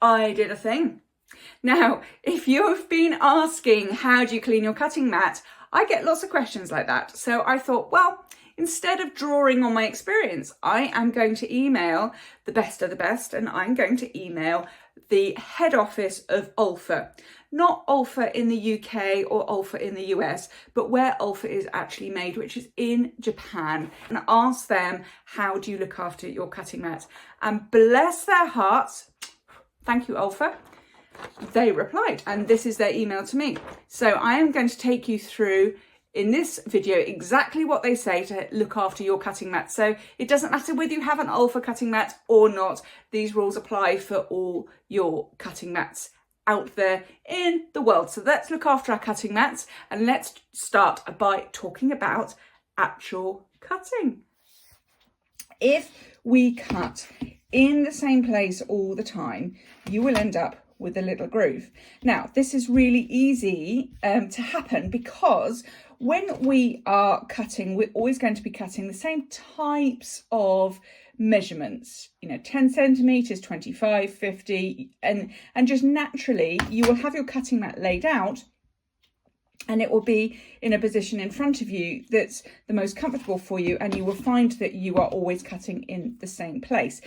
I did a thing. Now, if you've been asking how do you clean your cutting mat, I get lots of questions like that. So I thought, well, instead of drawing on my experience, I am going to email the best of the best, and I'm going to email the head office of Ulfa. Not Ulfa in the UK or Ulfa in the US, but where Ulfa is actually made, which is in Japan, and ask them, how do you look after your cutting mat? And bless their hearts, thank you, Ulfa. They replied, and this is their email to me. So I am going to take you through in this video exactly what they say to look after your cutting mat. So it doesn't matter whether you have an Ulfa cutting mat or not. These rules apply for all your cutting mats out there in the world. So let's look after our cutting mats, and let's start by talking about actual cutting. If we cut in the same place all the time, you will end up with a little groove. Now, this is really easy to happen because when we are cutting, we're always going to be cutting the same types of measurements, 10 centimeters, 25, 50, and just naturally you will have your cutting mat laid out, and it will be in a position in front of you that's the most comfortable for you, and you will find that you are always cutting in the same place.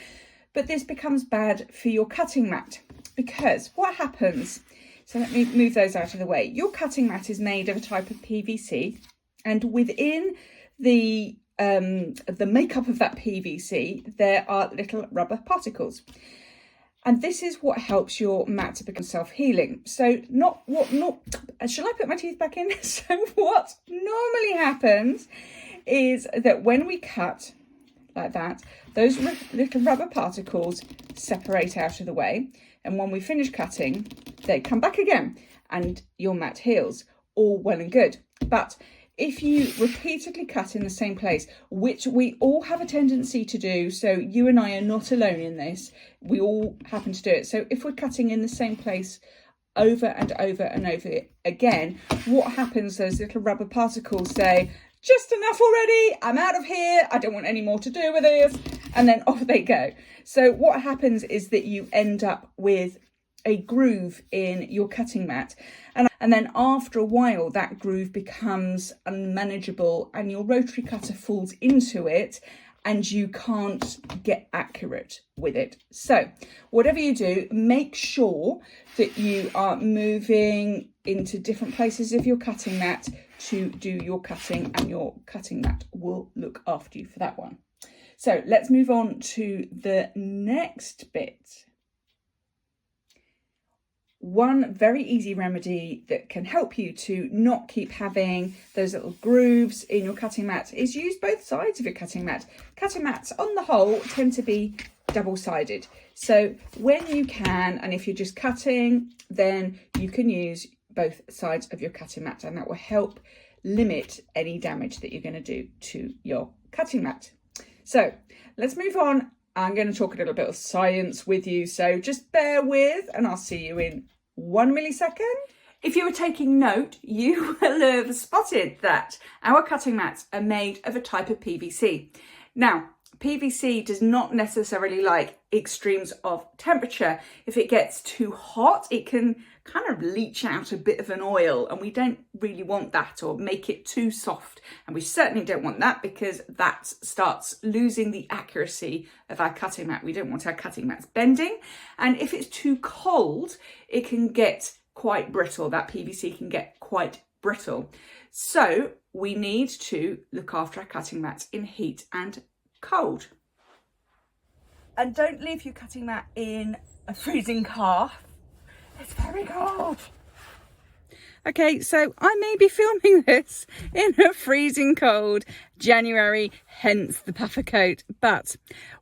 But this becomes bad for your cutting mat, because what happens, so let me move those out of the way. Your cutting mat is made of a type of PVC, and within the makeup of that PVC, there are little rubber particles. And this is what helps your mat to become self-healing. So shall I put my teeth back in? So what normally happens is that when we cut like that, those little rubber particles separate out of the way. And when we finish cutting, they come back again and your mat heals. All well and good. But if you repeatedly cut in the same place, which we all have a tendency to do, so you and I are not alone in this, we all happen to do it. So if we're cutting in the same place over and over and over again, what happens, those little rubber particles say, just enough already, I'm out of here, I don't want any more to do with this, and then off they go. So what happens is that you end up with a groove in your cutting mat, and then after a while that groove becomes unmanageable and your rotary cutter falls into it and you can't get accurate with it. So whatever you do, make sure that you are moving into different places of your cutting mat to do your cutting, and your cutting mat will look after you for that one. So let's move on to the next bit. One very easy remedy that can help you to not keep having those little grooves in your cutting mat is use both sides of your cutting mat. Cutting mats on the whole tend to be double-sided. So when you can, and if you're just cutting, then you can use both sides of your cutting mat, and that will help limit any damage that you're going to do to your cutting mat. So let's move on. I'm going to talk a little bit of science with you, so just bear with, and I'll see you in 1 millisecond. If you were taking note, you will have spotted that our cutting mats are made of a type of PVC. Now, PVC does not necessarily like extremes of temperature. If it gets too hot, it can kind of leach out a bit of an oil, and we don't really want that, or make it too soft. And we certainly don't want that, because that starts losing the accuracy of our cutting mat. We don't want our cutting mats bending. And if it's too cold, it can get quite brittle. That PVC can get quite brittle. So we need to look after our cutting mats in heat and cold. And don't leave your cutting mat in a freezing car. It's very cold. Okay, so I may be filming this in a freezing cold January, hence the puffer coat. But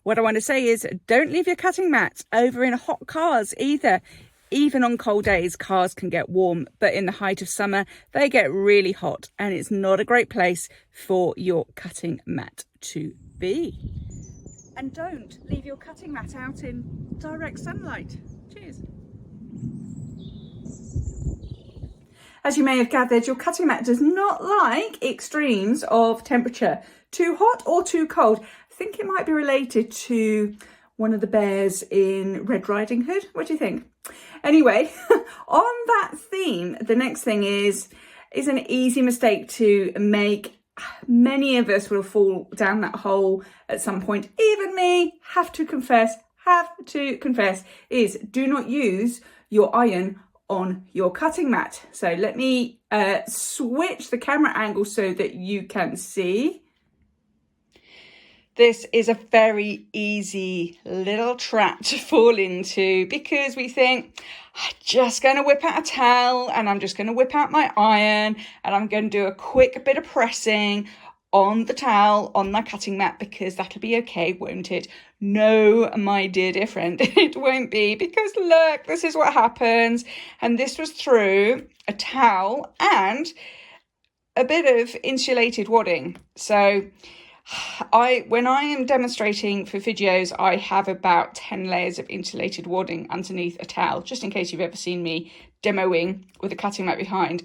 what I want to say is, don't leave your cutting mat over in hot cars either. Even on cold days, cars can get warm, but in the height of summer, they get really hot, and it's not a great place for your cutting mat to be. And don't leave your cutting mat out in direct sunlight. Cheers. As you may have gathered, your cutting mat does not like extremes of temperature, too hot or too cold. I think it might be related to one of the bears in Red Riding Hood. What do you think? Anyway, on that theme, the next thing is an easy mistake to make. Many of us will fall down that hole at some point. Even me, have to confess, is do not use your iron on your cutting mat. So let me switch the camera angle so that you can see. This is a very easy little trap to fall into because we think, I'm just going to whip out a towel and I'm just going to whip out my iron and I'm going to do a quick bit of pressing on the towel, on my cutting mat, because that'll be okay, won't it? No, my dear friend, it won't be, because look, this is what happens. And this was through a towel and a bit of insulated wadding. So when I am demonstrating for videos, I have about 10 layers of insulated wadding underneath a towel, just in case you've ever seen me demoing with a cutting mat behind.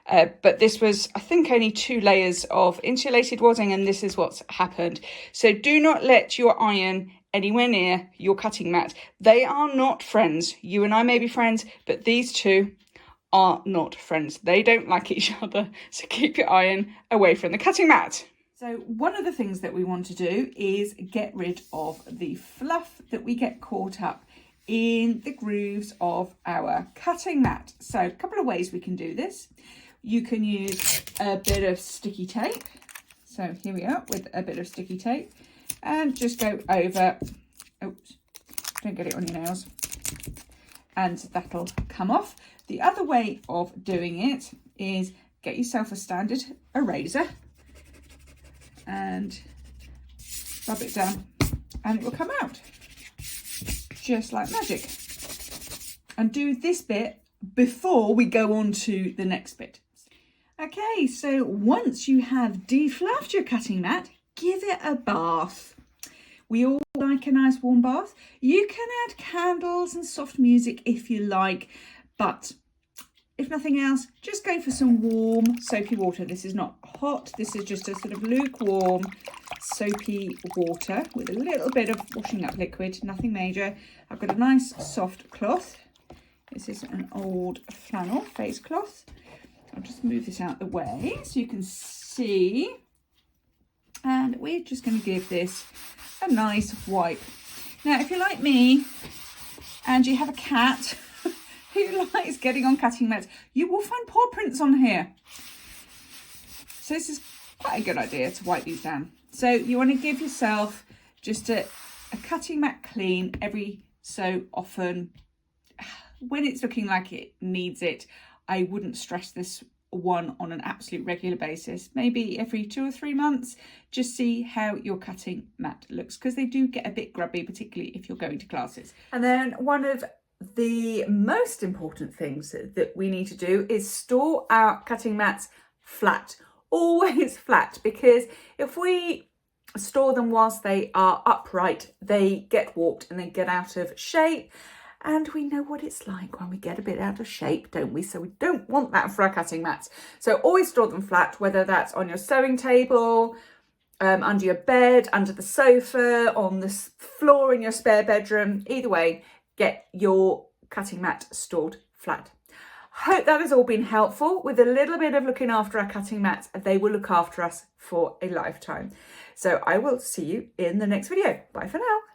But this was, I think, only 2 layers of insulated wadding, and this is what's happened. So do not let your iron anywhere near your cutting mat. They are not friends. You and I may be friends, but these two are not friends. They don't like each other. So keep your iron away from the cutting mat. So one of the things that we want to do is get rid of the fluff that we get caught up in the grooves of our cutting mat. So a couple of ways we can do this. You can use a bit of sticky tape. So here we are with a bit of sticky tape and just go over, oops, don't get it on your nails, and that'll come off. The other way of doing it is get yourself a standard eraser and rub it down and it will come out just like magic. And do this bit before we go on to the next bit. Okay, so once you have defluffed your cutting mat, give it a bath. We all like a nice warm bath. You can add candles and soft music if you like, but if nothing else, just go for some warm soapy water. This is not hot, this is just a sort of lukewarm soapy water with a little bit of washing up liquid, nothing major. I've got a nice soft cloth. This is an old flannel face cloth. I'll just move this out the way so you can see. And we're just going to give this a nice wipe. Now, if you're like me and you have a cat who likes getting on cutting mats, you will find paw prints on here. So this is quite a good idea to wipe these down. So you want to give yourself just a cutting mat clean every so often. When it's looking like it needs it, I wouldn't stress this one on an absolute regular basis. Maybe every 2 or 3 months, just see how your cutting mat looks, because they do get a bit grubby, particularly if you're going to classes. And then one of the most important things that we need to do is store our cutting mats flat, always flat, because if we store them whilst they are upright, they get warped and they get out of shape. And we know what it's like when we get a bit out of shape, don't we? So we don't want that for our cutting mats. So always store them flat, whether that's on your sewing table, under your bed, under the sofa, on the floor in your spare bedroom. Either way, get your cutting mat stored flat. Hope that has all been helpful. With a little bit of looking after our cutting mats, they will look after us for a lifetime. So I will see you in the next video. Bye for now.